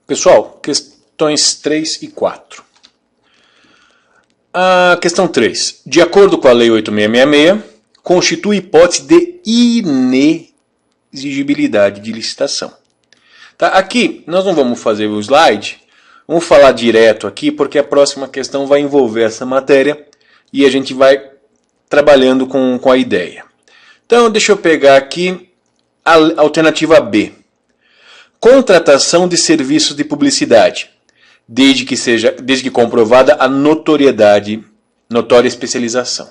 Pessoal, questões 3 e 4. A questão 3. De acordo com a Lei 8666, constitui hipótese de inexigibilidade de licitação. Tá? Aqui, nós não vamos fazer o slide, vamos falar direto aqui, porque a próxima questão vai envolver essa matéria e a gente vai trabalhando com a ideia. Então, deixa eu pegar aqui a alternativa B. Contratação de serviços de publicidade, desde que comprovada a notoriedade, notória especialização.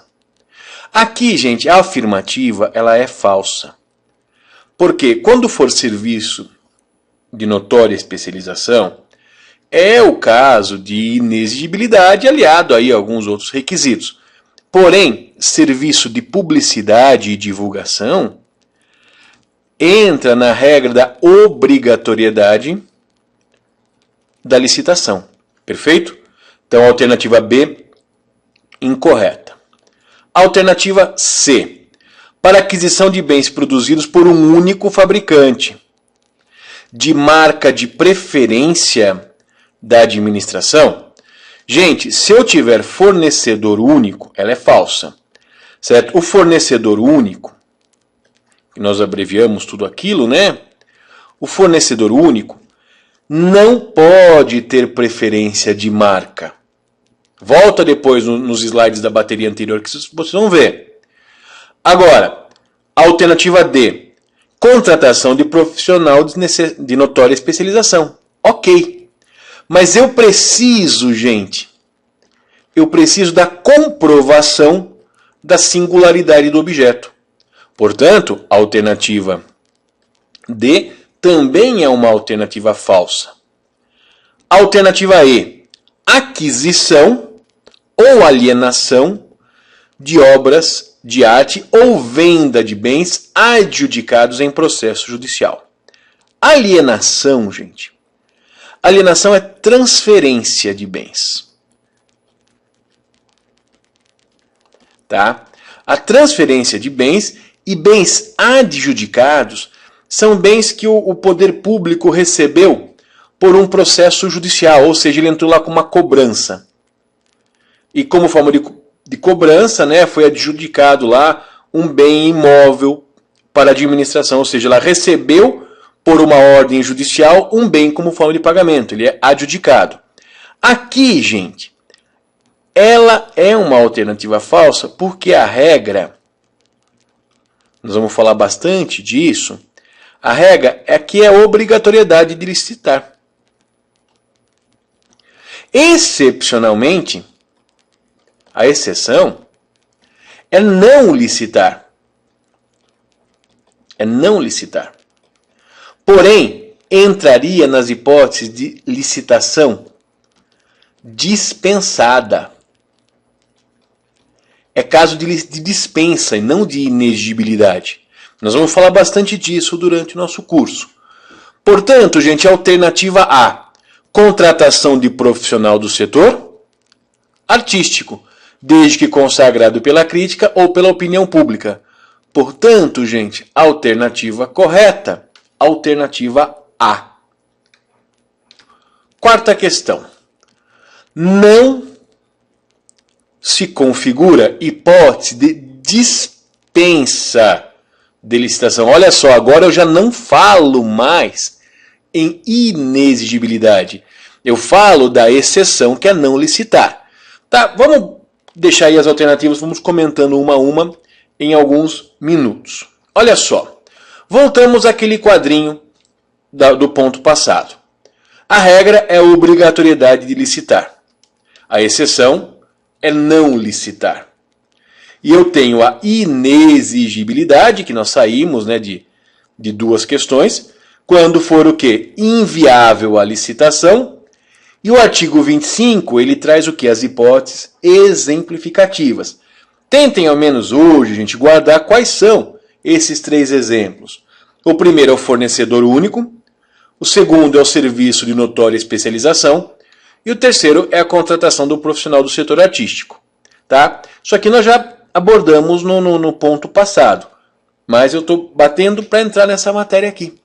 Aqui, gente, a afirmativa ela é falsa. Porque quando for serviço de notória especialização, é o caso de inexigibilidade aliado aí a alguns outros requisitos. Porém, serviço de publicidade e divulgação entra na regra da obrigatoriedade da licitação. Perfeito? Então, a alternativa B, incorreta. Alternativa C. Para aquisição de bens produzidos por um único fabricante, de marca de preferência da administração. Gente, se eu tiver fornecedor único, ela é falsa. Certo? O fornecedor único, que nós abreviamos tudo aquilo, né? O fornecedor único não pode ter preferência de marca. Volta depois nos slides da bateria anterior que vocês vão ver. Agora, alternativa D. Contratação de profissional de notória especialização. Ok. Mas eu preciso, gente, da comprovação da singularidade do objeto. Portanto, a alternativa D também é uma alternativa falsa. Alternativa E. Aquisição ou alienação de obras de arte ou venda de bens adjudicados em processo judicial. Alienação, gente. Alienação é transferência de bens. Tá? A transferência de bens e bens adjudicados são bens que o poder público recebeu por um processo judicial, ou seja, ele entrou lá com uma cobrança. E como forma de cobrança, né, foi adjudicado lá um bem imóvel para a administração, ou seja, ela recebeu por uma ordem judicial um bem como forma de pagamento, ele é adjudicado. Aqui, gente, ela é uma alternativa falsa porque a regra, nós vamos falar bastante disso, a regra é que é obrigatoriedade de licitar. Excepcionalmente, a exceção é não licitar. É não licitar. Porém, entraria nas hipóteses de licitação dispensada. É caso de dispensa e não de inexigibilidade. Nós vamos falar bastante disso durante o nosso curso. Portanto, gente, alternativa A. Contratação de profissional do setor artístico, desde que consagrado pela crítica ou pela opinião pública. Portanto, gente, alternativa correta. Alternativa A. Quarta questão. Não se configura hipótese de dispensa de licitação. Olha só, agora eu já não falo mais em inexigibilidade. Eu falo da exceção que é não licitar. Tá, vamos deixar aí as alternativas, vamos comentando uma a uma em alguns minutos. Olha só, voltamos àquele quadrinho do ponto passado. A regra é a obrigatoriedade de licitar. A exceção é não licitar. E eu tenho a inexigibilidade, que nós saímos, né, de duas questões, quando for o quê? Inviável a licitação. E o artigo 25, ele traz o quê? As hipóteses exemplificativas. Tentem, ao menos hoje, gente, guardar quais são esses três exemplos. O primeiro é o fornecedor único, o segundo é o serviço de notória especialização, e o terceiro é a contratação do profissional do setor artístico. Tá? Isso aqui nós já abordamos no ponto passado, mas eu estou batendo para entrar nessa matéria aqui,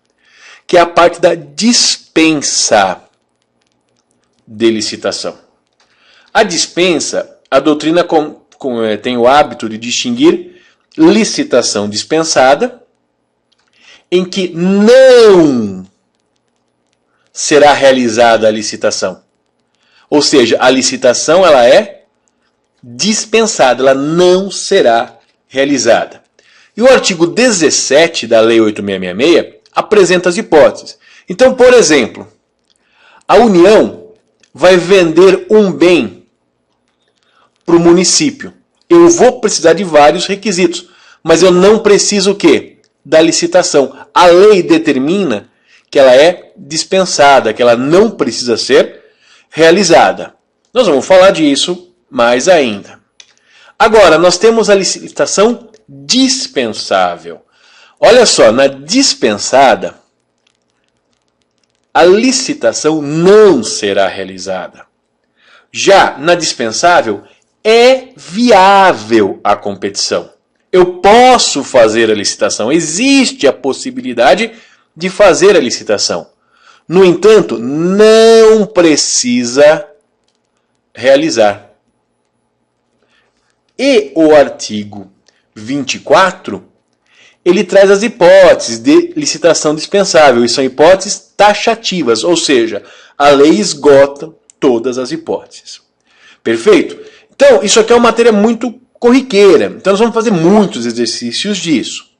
que é a parte da dispensa. de licitação. A dispensa, a doutrina tem o hábito de distinguir licitação dispensada, em que não será realizada a licitação. Ou seja, a licitação ela é dispensada, ela não será realizada. E o artigo 17 da Lei 8.666 apresenta as hipóteses. Então, por exemplo, a União vai vender um bem para o município. Eu vou precisar de vários requisitos, mas eu não preciso o quê? Da licitação. A lei determina que ela é dispensada, que ela não precisa ser realizada. Nós vamos falar disso mais ainda. Agora, nós temos a licitação dispensável. Olha só, na dispensada, a licitação não será realizada. Já na dispensável, é viável a competição. Eu posso fazer a licitação, existe a possibilidade de fazer a licitação. No entanto, não precisa realizar. E o artigo 24, ele traz as hipóteses de licitação dispensável. E são hipóteses taxativas, ou seja, a lei esgota todas as hipóteses. Perfeito? Então, isso aqui é uma matéria muito corriqueira. Então, nós vamos fazer muitos exercícios disso.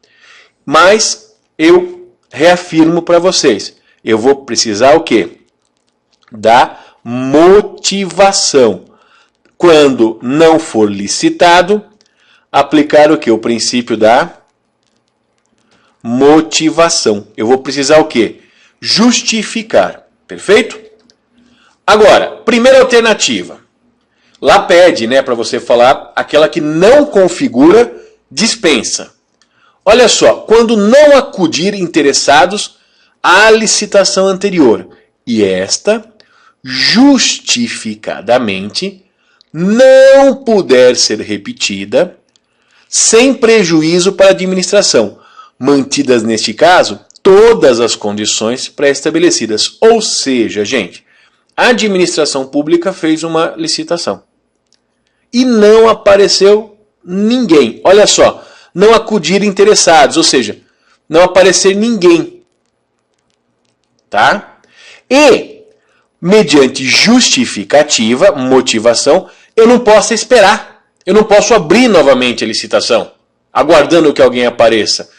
Mas eu reafirmo para vocês. Eu vou precisar o quê? Da motivação. Quando não for licitado, aplicar o quê? O princípio da motivação. Eu vou precisar o quê? Justificar. Perfeito? Agora, primeira alternativa. Lá pede, para você falar aquela que não configura dispensa. Olha só, quando não acudir interessados à licitação anterior e esta justificadamente não puder ser repetida sem prejuízo para a administração, mantidas neste caso todas as condições pré-estabelecidas. Ou seja, gente, a administração pública fez uma licitação e não apareceu ninguém. Olha só, não acudir interessados, ou seja, não aparecer ninguém. Tá? E, mediante justificativa, motivação, eu não posso esperar. Eu não posso abrir novamente a licitação, aguardando que alguém apareça.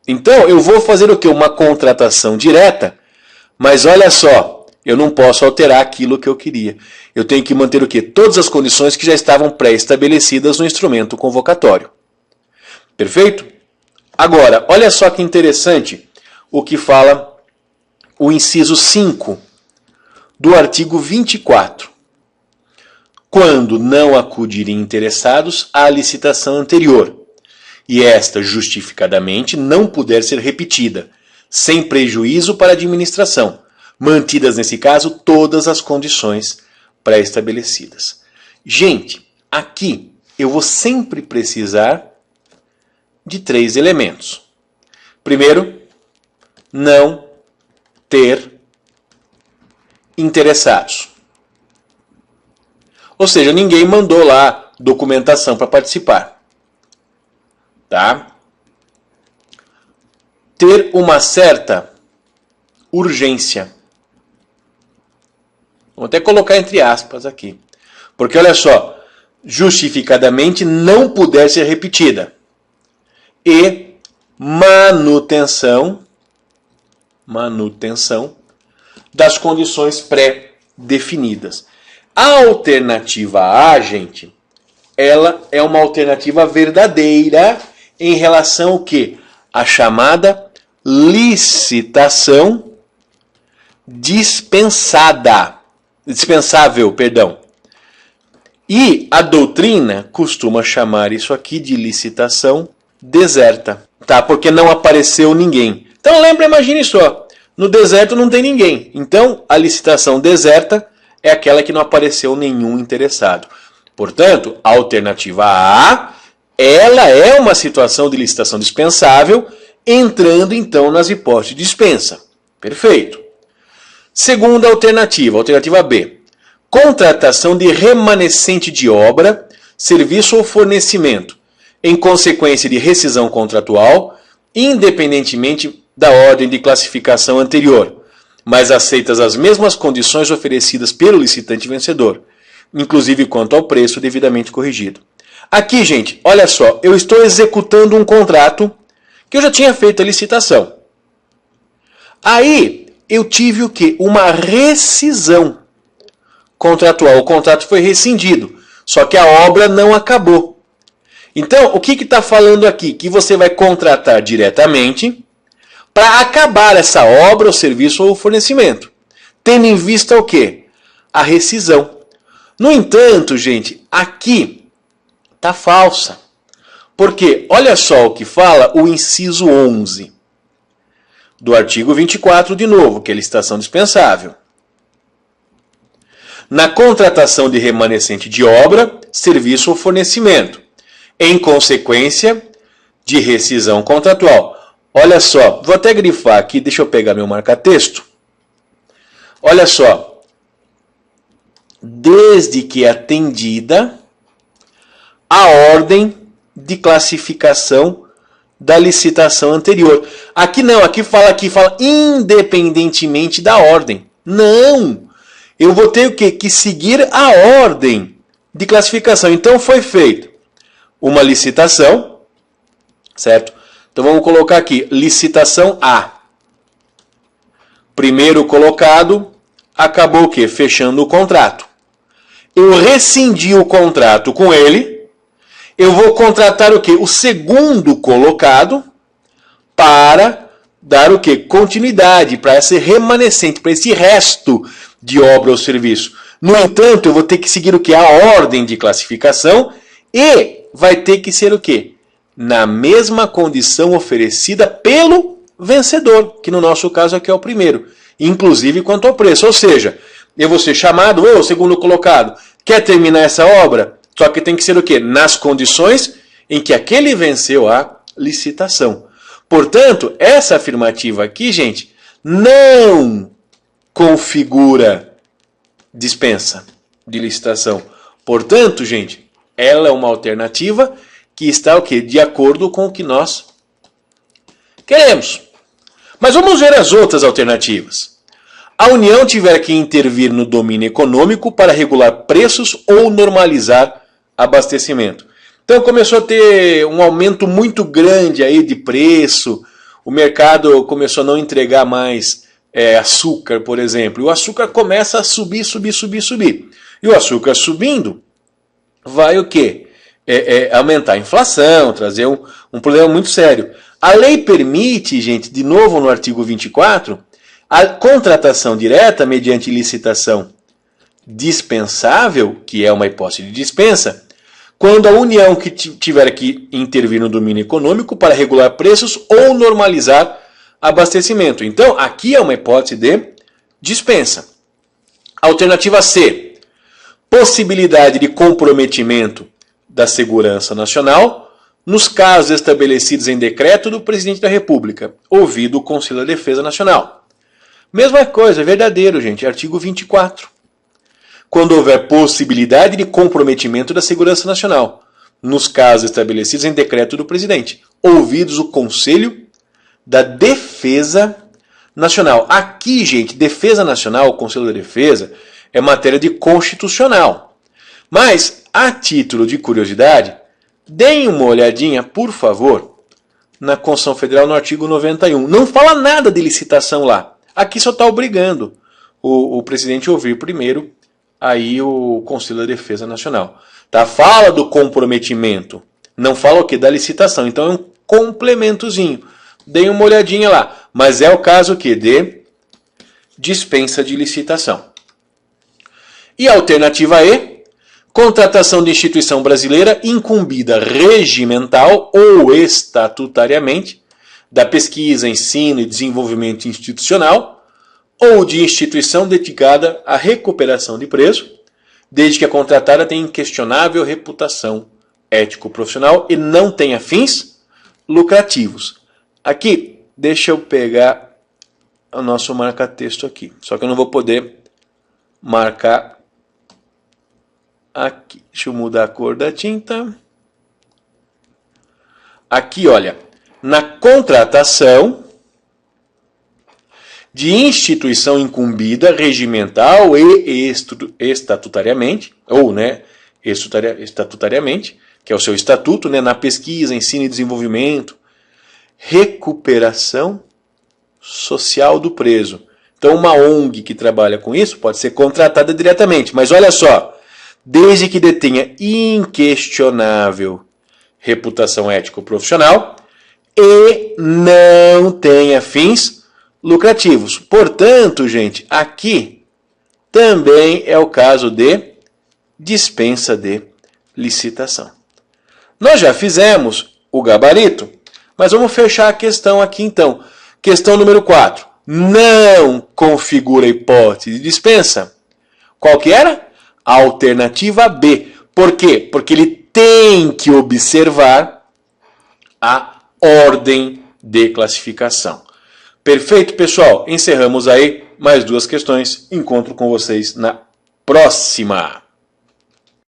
Então, eu vou fazer o quê? Uma contratação direta, mas olha só, eu não posso alterar aquilo que eu queria. Eu tenho que manter o quê? Todas as condições que já estavam pré-estabelecidas no instrumento convocatório. Perfeito? Agora, olha só que interessante o que fala o inciso 5 do artigo 24. Quando não acudirem interessados à licitação anterior, e esta justificadamente não puder ser repetida, sem prejuízo para a administração, mantidas nesse caso todas as condições pré-estabelecidas. Gente, aqui eu vou sempre precisar de 3 elementos. Primeiro, não ter interessados. Ou seja, ninguém mandou lá documentação para participar. Tá? Ter uma certa urgência. Vou até colocar entre aspas aqui. Porque olha só, justificadamente não puder ser repetida. E manutenção das condições pré-definidas. A alternativa A, gente, ela é uma alternativa verdadeira em relação ao quê? A chamada licitação dispensável, perdão. E a doutrina costuma chamar isso aqui de licitação deserta, tá? Porque não apareceu ninguém. Então lembra, imagine só, no deserto não tem ninguém. Então a licitação deserta é aquela que não apareceu nenhum interessado. Portanto, a alternativa A, ela é uma situação de licitação dispensável, entrando então nas hipóteses de dispensa. Perfeito. Segunda alternativa, alternativa B. contratação de remanescente de obra, serviço ou fornecimento, em consequência de rescisão contratual, independentemente da ordem de classificação anterior, mas aceitas as mesmas condições oferecidas pelo licitante vencedor, inclusive quanto ao preço devidamente corrigido. Aqui, gente, olha só, eu estou executando um contrato que eu já tinha feito a licitação. Aí, eu tive o quê? Uma rescisão contratual. O contrato foi rescindido, só que a obra não acabou. Então, o que está falando aqui? Que você vai contratar diretamente para acabar essa obra, o serviço ou o fornecimento. Tendo em vista o quê? A rescisão. No entanto, gente, aqui está falsa. Porque, olha só o que fala o inciso 11 do artigo 24, de novo, que é licitação dispensável. Na contratação de remanescente de obra, serviço ou fornecimento, em consequência de rescisão contratual. Olha só, vou até grifar aqui, deixa eu pegar meu marca-texto. Olha só, desde que atendida a ordem de classificação da licitação anterior. Aqui não, aqui fala independentemente da ordem. Não! Eu vou ter o quê? Que seguir a ordem de classificação. Então foi feito uma licitação, certo? Então vamos colocar aqui, licitação A. Primeiro colocado, acabou o quê? Fechando o contrato. Eu rescindi o contrato com ele, eu vou contratar o quê? O segundo colocado para dar o quê? Continuidade para esse remanescente, para esse resto de obra ou serviço. No entanto, eu vou ter que seguir o quê? A ordem de classificação e vai ter que ser o quê? Na mesma condição oferecida pelo vencedor, que no nosso caso aqui é o primeiro, inclusive quanto ao preço. Ou seja, eu vou ser chamado, ô, segundo colocado, quer terminar essa obra? Só que tem que ser o quê? Nas condições em que aquele venceu a licitação. Portanto, essa afirmativa aqui, gente, não configura dispensa de licitação. Portanto, gente, ela é uma alternativa que está o quê? De acordo com o que nós queremos. Mas vamos ver as outras alternativas. A União tiver que intervir no domínio econômico para regular preços ou normalizar abastecimento. Então começou a ter um aumento muito grande aí de preço, o mercado começou a não entregar mais açúcar, por exemplo. E o açúcar começa a subir. E o açúcar subindo vai o quê? Aumentar a inflação, trazer um problema muito sério. A lei permite, gente, de novo no artigo 24, a contratação direta mediante licitação dispensável, que é uma hipótese de dispensa, quando a União que tiver que intervir no domínio econômico para regular preços ou normalizar abastecimento. Então, aqui é uma hipótese de dispensa. Alternativa C, possibilidade de comprometimento da segurança nacional nos casos estabelecidos em decreto do Presidente da República, ouvido o Conselho da Defesa Nacional. Mesma coisa, é verdadeiro, gente, artigo 24. Quando houver possibilidade de comprometimento da segurança nacional, nos casos estabelecidos em decreto do Presidente, ouvidos o Conselho da Defesa Nacional. Aqui, gente, Defesa Nacional, o Conselho da Defesa, é matéria de constitucional. Mas, a título de curiosidade, deem uma olhadinha, por favor, na Constituição Federal, no artigo 91. Não fala nada de licitação lá. Aqui só está obrigando o presidente a ouvir primeiro aí o Conselho da Defesa Nacional. Tá? Fala do comprometimento, não fala o que? Da licitação. Então é um complementozinho. Deem uma olhadinha lá. Mas é o caso que de dispensa de licitação. E a alternativa E, contratação de instituição brasileira incumbida regimental ou estatutariamente da pesquisa, ensino e desenvolvimento institucional ou de instituição dedicada à recuperação de preço, desde que a contratada tenha inquestionável reputação ético-profissional e não tenha fins lucrativos. Aqui, deixa eu pegar o nosso marca-texto aqui. Só que eu não vou poder marcar aqui. Deixa eu mudar a cor da tinta. Aqui, olha, na contratação de instituição incumbida regimental e estatutariamente, ou, né, estatutariamente, que é o seu estatuto, né, na pesquisa, ensino e desenvolvimento, recuperação social do preso. Então, uma ONG que trabalha com isso pode ser contratada diretamente, mas olha só, desde que detenha inquestionável reputação ético-profissional e não tenha fins lucrativos. Portanto, gente, aqui também é o caso de dispensa de licitação. Nós já fizemos o gabarito, mas vamos fechar a questão aqui então. Questão número 4. Não configura hipótese de dispensa. Qual que era? A alternativa B. Por quê? Porque ele tem que observar a ordem de classificação. Perfeito, pessoal? Encerramos aí mais 2 questões. Encontro com vocês na próxima.